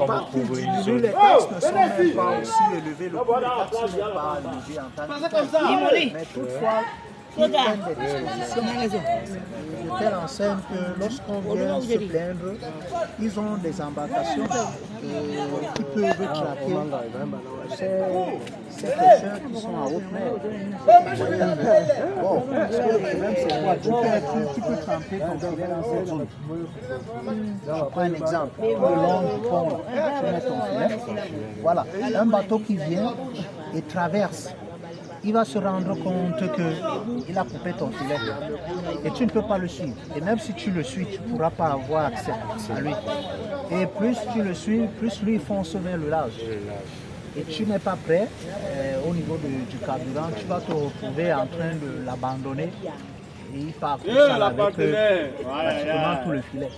Les taxes ne sont même pas aussi élevées, le coût des taxes n'est pas élevé en tant que tel. Mais toutefois, ils prennent des dispositions de telle enseigne que lorsqu'on vient se plaindre, ils ont des embarcations qui peuvent traquer ces pêcheurs qui sont à haute mer. Bon, parce que le problème c'est quoi? Tu peux tremper ton filet dans cette zone. Je prends un exemple. Le long du pont, tu mets ton filet. Voilà, un bateau qui vient et traverse. Il va se rendre compte qu'il a coupé ton filet et tu ne peux pas le suivre. Et même si tu le suis, tu ne pourras pas avoir accès à lui. Et plus tu le suis, plus lui fonce vers le large. Et tu n'es pas prêt au niveau du carburant, tu vas te retrouver en train de l'abandonner et il part avec pratiquement tout le filet.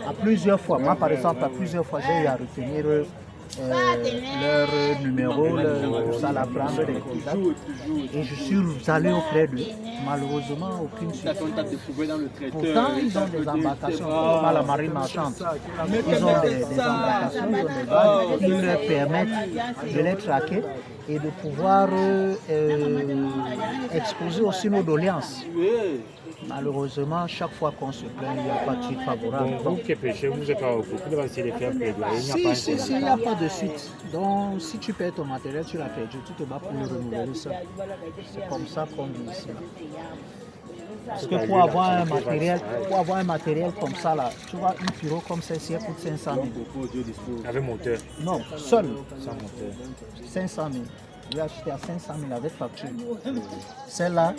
À plusieurs fois, moi par exemple, à plusieurs fois j'ai eu à retenir leur numéro, pour ça, la prendre des contacts. Et je suis allé auprès d'eux. Malheureusement, aucune suite. Pourtant, ils ont des embarcations, pas la marine marchande. Ils ont des embarcations, ils ont des vagues qui leur permettent de les traquer et de pouvoir exposer aussi nos doléances. Malheureusement, chaque fois qu'on se plaint, il n'y a pas de suite favorable. Donc, vous qui pêchez, vous êtes pas beaucoup de essayer de faire plaidoyer. Si, il n'y a pas de suite. Donc, si tu perds ton matériel, tu l'as perdu, tu te bats pour le renouveler ça. C'est comme ça qu'on dit ici. Parce que pour avoir un matériel comme ça, là, tu vois, une pyro comme celle-ci, elle coûte 500 000. Avec moteur? Non, seul. Sans moteur. 500 000. Je l'ai acheté à 500 000 avec facture. Celle-là,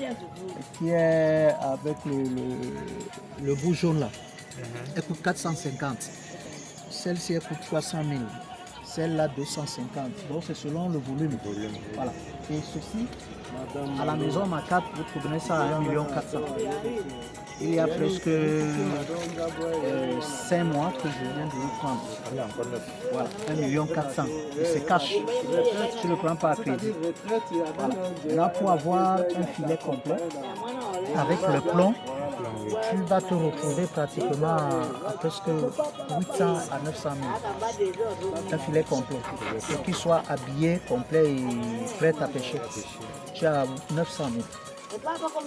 qui est avec le bout jaune là, elle coûte 450. Celle-ci, elle coûte 300 000. Celle-là, 250. Donc, c'est selon le volume. Voilà. Et ceci, à la maison, ma carte, vous trouverez ça à 1 400 000. Il y a presque 5 mois que je viens de le prendre. Voilà, 1 400 000. Et c'est cash. Tu ne le prends pas à crédit. Voilà. Là, pour avoir un filet complet, avec le plomb, tu vas te retrouver pratiquement à presque 800 à 900 000. Un filet complet. Et qu'il soit habillé, complet et prêt à pêcher. Tu as 900 000.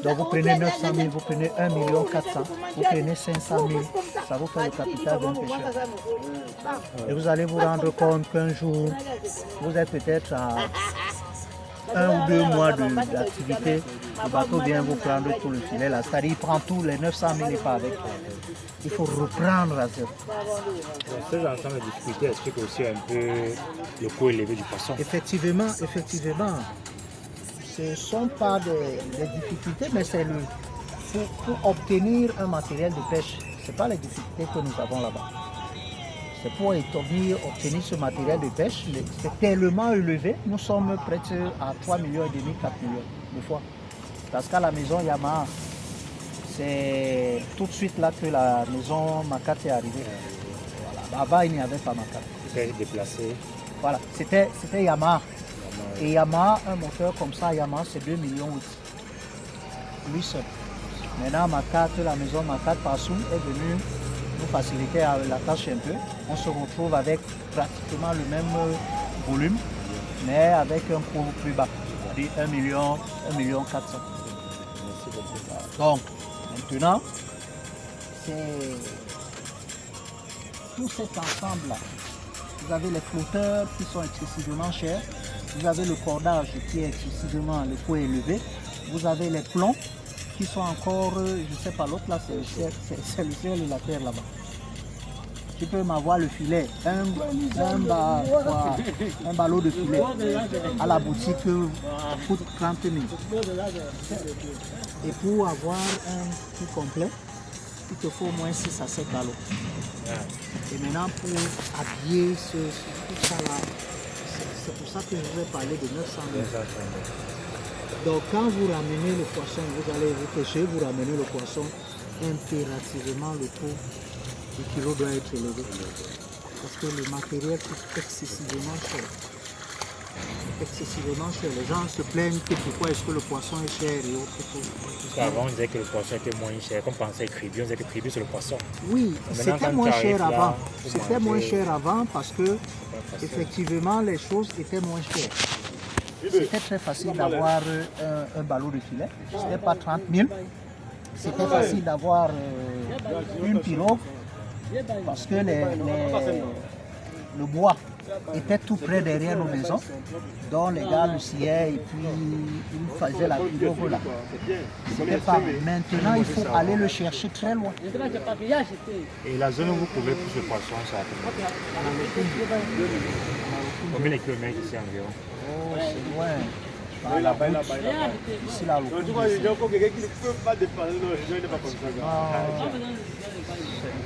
Donc vous prenez 900 000, vous prenez 1 400 000, vous prenez 500 000, ça vous fait le capital d'un pêcheur. Et vous allez vous rendre compte qu'un jour, vous êtes peut-être à 1 ou 2 mois d'activité, le bateau vient vous prendre tout le filet là, c'est-à-dire il prend tous les 900 000 et pas avec. Il faut reprendre à zéro. Ces ensemble de difficultés expliquent aussi un peu le coût élevé du poisson. Effectivement. Ce ne sont pas des difficultés, mais c'est pour obtenir un matériel de pêche. Ce n'est pas les difficultés que nous avons là-bas. C'est pour obtenir ce matériel de pêche. C'est tellement élevé, nous sommes prêts à 3,5 millions, 4 millions de fois. Parce qu'à la maison Yamaha, c'est tout de suite là que la maison Makat est arrivée. Voilà. Avant, il n'y avait pas Makat. C'était déplacé. Voilà, c'était Yamaha. Et Yamaha, un moteur comme ça, Yamaha, c'est 2,8 millions. Lui seul. Maintenant, la maison Makat Passou est venue nous faciliter la tâche un peu. On se retrouve avec pratiquement le même volume, mais avec un coût plus bas. C'est-à-dire 1 million 400 000. Donc, maintenant, c'est tout cet ensemble-là. Vous avez les flotteurs qui sont excessivement chers. Vous avez le cordage qui est excessivement le coût élevé. Vous avez les plombs qui sont encore, je ne sais pas, l'autre là, c'est le ciel et la terre là-bas. Tu peux m'avoir le filet, un ballot de filet à la boutique coûte 30 000. Et pour avoir un prix complet, il te faut au moins 6 à 7 ballots. Et maintenant, pour habiller tout ça là, c'est pour ça que je vous ai parlé de 900 000. Donc quand vous ramenez le poisson, vous allez vous pêcher, vous ramenez le poisson, impérativement le coût du kilo doit être élevé. Parce que le matériel coûte excessivement cher. excessivement cher. Les gens se plaignent que pourquoi est-ce que le poisson est cher et autres choses. Parce qu'avant, on disait que le poisson était moins cher. Comme on pensait Kribi, on disait que Kribi, c'est le poisson. Oui, Maintenant, c'était quand moins tu arrives cher là, avant. faut C'était moins manger. cher avant parce que, facile. effectivement, les choses étaient moins chères. C'était très facile d'avoir un ballot de filet. C'était pas 30 000. C'était facile d'avoir une pirogue parce que le bois était tout près derrière nos maisons. Donc les gars le sciaient et puis ils faisaient la pirogue là. C'était pas. Maintenant, il faut aller le chercher très loin. Et la zone où vous trouvez plus de poissons, c'est à combien de kilomètres ici environ? Oh, c'est loin. Par la route, ici la route.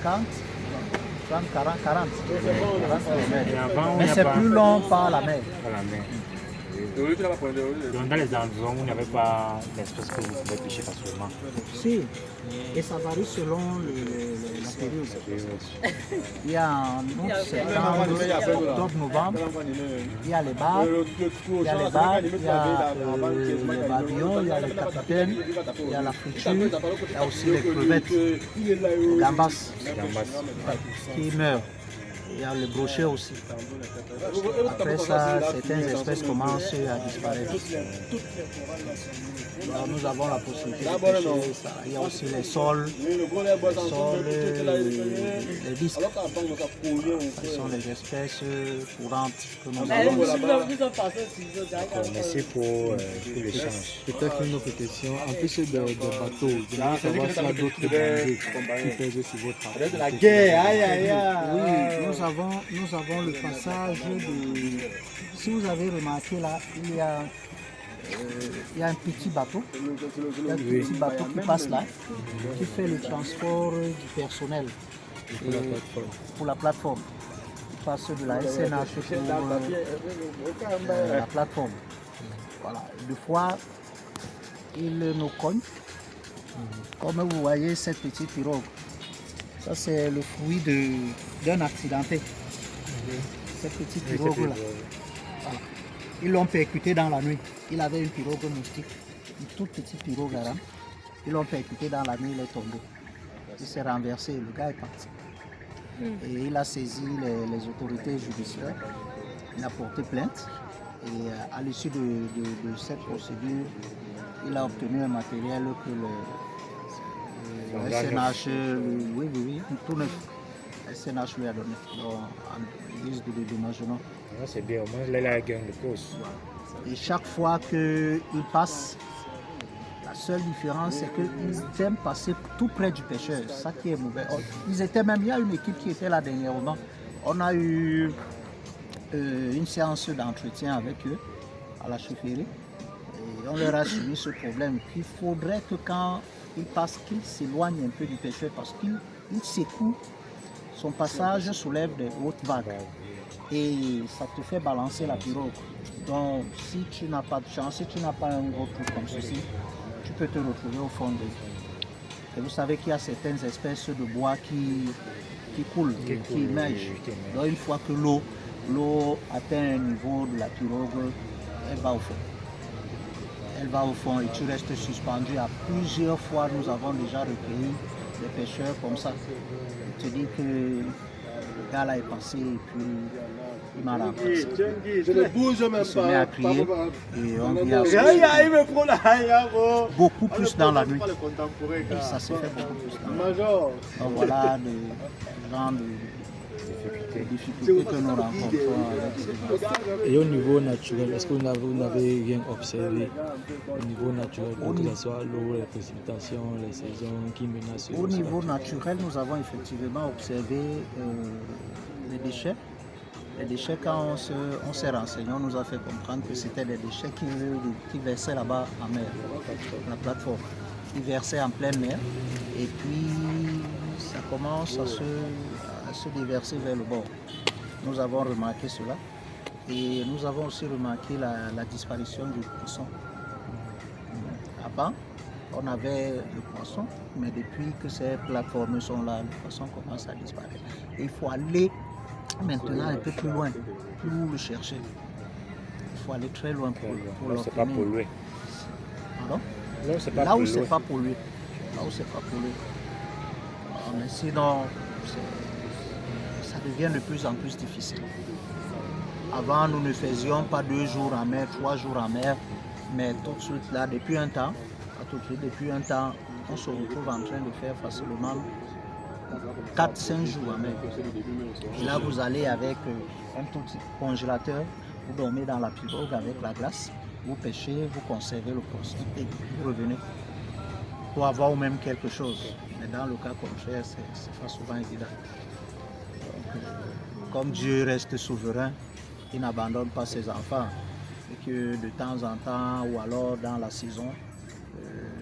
50, 30, 40, 40 Et km. avant, Mais c'est plus long par la mer. Par la mer. Donc dans les environs, vous n'avez pas d'espèces que vous pouvez pêcher facilement. Si, et ça varie selon la période. Il y a en août, septembre, octobre, novembre, il y a les bars, il y a les barbes, il y a les babillons, il y a les capitaines, il y a la friture, il y a aussi les crevettes, les gambas qui meurent. Il y a les brochets aussi. Après ça, certaines espèces commencent à disparaître. Alors, nous avons la possibilité de pêcher ça. Il y a aussi les sols, les disques. Ce sont les espèces courantes que nous avons ici. Merci pour l'échange. Peut-être une autre question. En plus de bateaux, je voudrais savoir s'il y a d'autres dangers qui pèsent sur votre activité. La guerre, aïe aïe aïe. Oui, nous avons le passage de... Si vous avez remarqué là, il y a un petit bateau. Il y a un petit bateau qui passe là, qui fait le transport du personnel pour la plateforme. Il passe de la SNH pour la plateforme. Voilà. Deux fois, il nous cogne. Comme vous voyez cette petite pirogue. Ça c'est le fruit d'un accidenté. Cette petite pirogue-là. Voilà. Ils l'ont percuté dans la nuit. Il avait une pirogue moustique, une toute petite pirogue à rame. Ils l'ont percuté dans la nuit, il est tombé. Il s'est renversé, le gars est parti. Et il a saisi les autorités judiciaires. Il a porté plainte. Et à l'issue de cette procédure, il a obtenu un matériel que le SNH, oui, tout neuf. Le SNH lui a donné en guise de dédommagement. C'est bien, au moins là, il a gain de cause. Et chaque fois qu'il passe, la seule différence c'est qu'ils aiment passer tout près du pêcheur, ça qui est mauvais. Il y a une équipe qui était là dernièrement. On a eu une séance d'entretien avec eux à la chaufferie. Et on leur a soumis ce problème qu'il faudrait que quand ils passent, qu'ils s'éloignent un peu du pêcheur parce qu'il secoue. Son passage soulève des hautes vagues et ça te fait balancer la pirogue. Donc si tu n'as pas de chance, si tu n'as pas un gros truc comme ceci, tu peux te retrouver au fond de l'eau. Et vous savez qu'il y a certaines espèces de bois qui coulent, qui émergent. Donc une fois que l'eau atteint un niveau de la pirogue, elle va au fond. Elle va au fond et tu restes suspendu. À plusieurs fois, nous avons déjà recueilli des pêcheurs comme ça. Je te dis que le gars là est passé et puis il m'a remplacé. Je ne bouge même Il se met à pas. crier et on vient beaucoup plus dans la nuit. Et ça se fait beaucoup plus dans la nuit. Donc voilà le genre de difficultés que nous rencontrons avec ces gens. Et au niveau naturel, est-ce que vous n'avez rien observé au niveau naturel, que ce soit l'eau, les précipitations, les saisons qui menacent? Au niveau naturel, nous avons effectivement observé les déchets. Les déchets, quand on s'est renseigné, on nous a fait comprendre que c'était des déchets qui versaient là-bas en mer, la plateforme. Ils versaient en pleine mer et puis ça commence à se déverser vers le bord. Nous avons remarqué cela et nous avons aussi remarqué la disparition du poisson. Avant, on avait le poisson, mais depuis que ces plateformes sont là, le poisson commence à disparaître. Et il faut aller maintenant un peu plus loin, plus le chercher. Il faut aller très loin pour C'est pas l'obtenir. pollué. Pardon? Non, c'est pas Là où pollué. c'est pas pollué. Là où c'est pas pollué. Mais sinon, ça devient de plus en plus difficile. Avant, nous ne faisions pas 2 jours en mer, 3 jours en mer, mais tout de suite là, depuis un temps, pas tout de suite, depuis un temps, on se retrouve en train de faire facilement 4-5 jours en mer. Et là, vous allez avec un tout petit congélateur, vous dormez dans la pirogue avec la glace, vous pêchez, vous conservez le poisson et vous revenez pour avoir même quelque chose. Mais dans le cas contraire, c'est pas souvent évident. Donc, comme Dieu reste souverain, il n'abandonne pas ses enfants. Et que de temps en temps, ou alors dans la saison,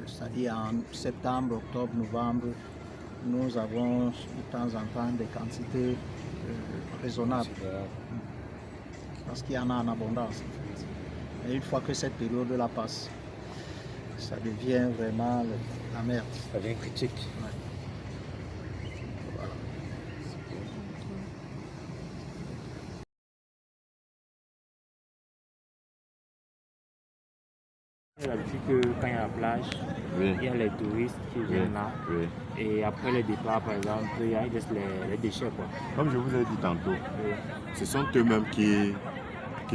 c'est-à-dire en septembre, octobre, novembre, nous avons de temps en temps des quantités raisonnables. Parce qu'il y en a en abondance. En fait. Et une fois que cette période-là passe, ça devient vraiment la merde. Ça devient critique. Ouais. Voilà. J'ai l'habitude que quand il y a la plage, Oui. il y a les touristes qui viennent là. Oui. Et après le départ, par exemple, ils laissent les déchets. Quoi. Comme je vous ai dit tantôt, Oui. ce sont eux-mêmes qui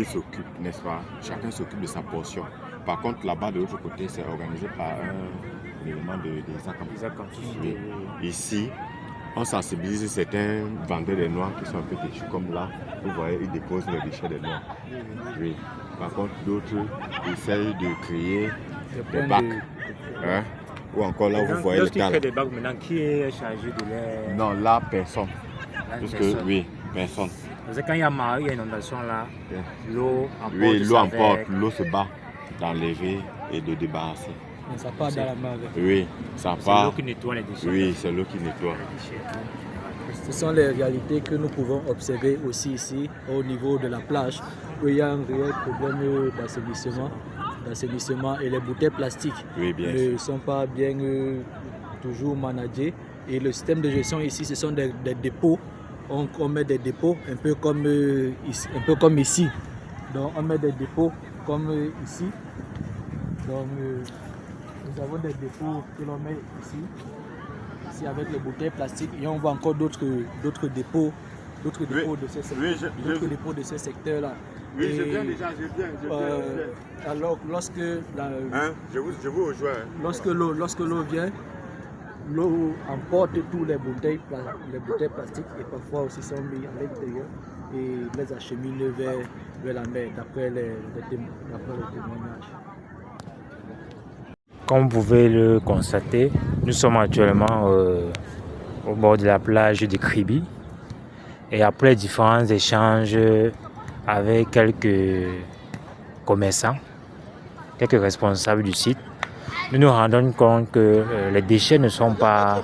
s'occupent, n'est-ce pas? Chacun s'occupe de sa portion. Par contre, là-bas, de l'autre côté, c'est organisé par un élément des Ils ont comme Oui. Ici, on sensibilise certains vendeurs de noix qui sont un peu têtus, comme là, vous voyez, ils déposent les déchets de noix. Oui. Par contre, d'autres essayent de créer des bacs. Hein? Ou encore là, vous voyez le Lorsqu'ils cas. créent des bacs maintenant, qui est chargé de les... Non, là, personne. la Parce personne? que, oui, personne. Parce que quand il y a marée, il y a inondation là, Oui. l'eau emporte. Oui, l'eau ça emporte, avec- l'eau se bat d'enlever et de débarrasser. Mais ça part dans la mer. Oui, ça C'est l'eau part. qui nettoie les déchets. Oui, c'est l'eau qui nettoie. Les déchets. Ce sont les réalités que nous pouvons observer aussi ici au niveau de la plage où il y a un réel problème d'assainissement et les bouteilles plastiques Oui, bien ne sûr. sont pas bien toujours managées. Et le système de gestion ici, ce sont des dépôts. On met des dépôts un peu comme ici. Donc on met des dépôts comme ici. Donc nous avons des dépôts que l'on met ici. Ici avec les bouteilles plastiques et on voit encore d'autres dépôts, de ces secteurs, Oui, d'autres dépôts de ces secteurs-là. Et, je viens. alors lorsque Je vous rejoins. lorsque l'eau vient, l'eau emporte tous les bouteilles plastiques et parfois aussi sont mis à l'intérieur et les achemine vers la mer d'après les témoignages. Comme vous pouvez le constater, nous sommes actuellement au bord de la plage de Kribi. Et après différents échanges avec quelques commerçants, quelques responsables du site, nous nous rendons compte que les déchets ne sont pas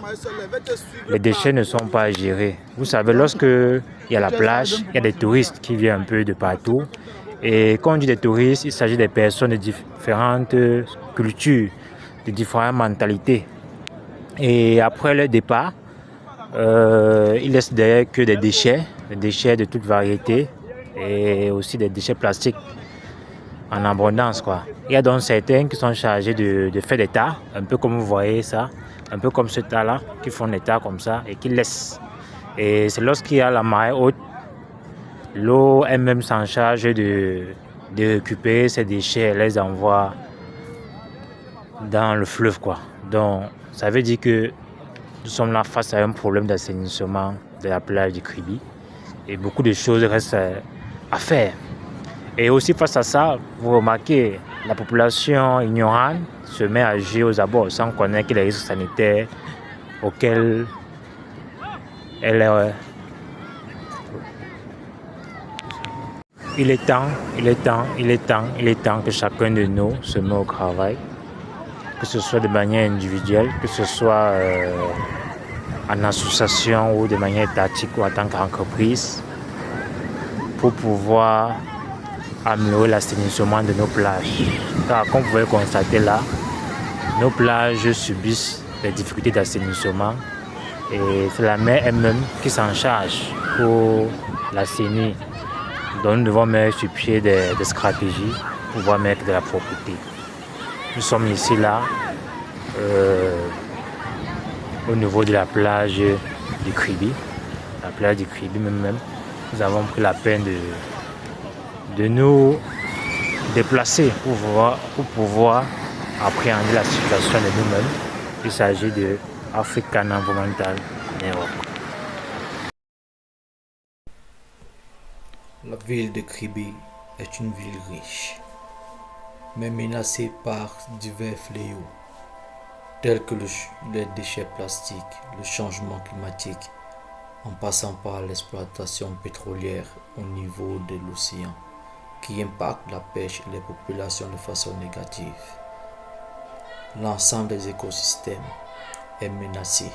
gérés. Vous savez, lorsque il y a la plage, il y a des touristes qui viennent un peu de partout. Et quand on dit des touristes, il s'agit des personnes de différentes cultures, de différentes mentalités. Et après le départ, ils laissent derrière que des déchets de toute variété et aussi des déchets plastiques en abondance, quoi. Il y a donc certains qui sont chargés de faire des tas, un peu comme vous voyez ça, un peu comme ce tas-là, qui font des tas comme ça et qui laissent. Et c'est lorsqu'il y a la marée haute, l'eau elle-même s'en charge de récupérer ces déchets et les envoie dans le fleuve, quoi. Donc ça veut dire que nous sommes là face à un problème d'assainissement de la plage de Kribi et beaucoup de choses restent à faire. Et aussi face à ça, vous remarquez, la population ignorante se met à agir aux abords sans connaître les risques sanitaires auxquels elle est. Il est temps que chacun de nous se mette au travail, que ce soit de manière individuelle, que ce soit en association ou de manière étatique ou en tant qu'entreprise, pour pouvoir améliorer l'assainissement de nos plages. Car comme vous pouvez constater là, nos plages subissent des difficultés d'assainissement et c'est la mer elle-même qui s'en charge pour l'assainir. Donc nous devons mettre sur pied des stratégies pour pouvoir mettre de la propreté. Nous sommes ici là, au niveau de la plage du Kribi. La plage du Kribi même. Nous avons pris la peine de nous déplacer pour pouvoir appréhender la situation de nous-mêmes. Il s'agit de African Environmental Network. La ville de Kribi est une ville riche, mais menacée par divers fléaux, tels que les déchets plastiques, le changement climatique, en passant par l'exploitation pétrolière au niveau de l'océan, qui impacte la pêche et les populations de façon négative. L'ensemble des écosystèmes est menacé.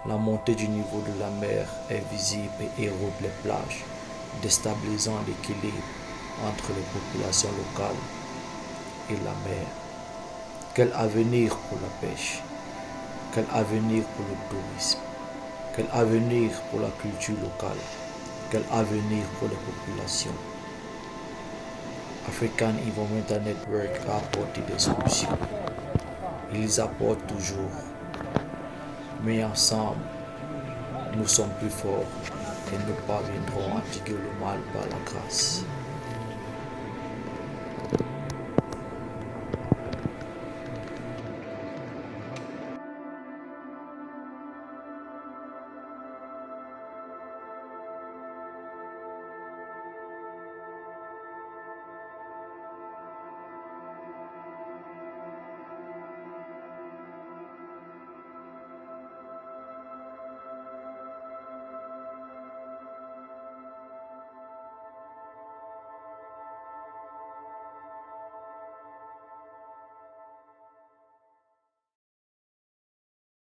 La montée du niveau de la mer est visible et érode les plages, déstabilisant l'équilibre entre les populations locales et la mer. Quel avenir pour la pêche? Quel avenir pour le tourisme? Quel avenir pour la culture locale? Quel avenir pour les populations? African Environmental Network a apporté des solutions. Ils apportent toujours. Mais ensemble, nous sommes plus forts et nous parviendrons à endiguer le mal par la grâce.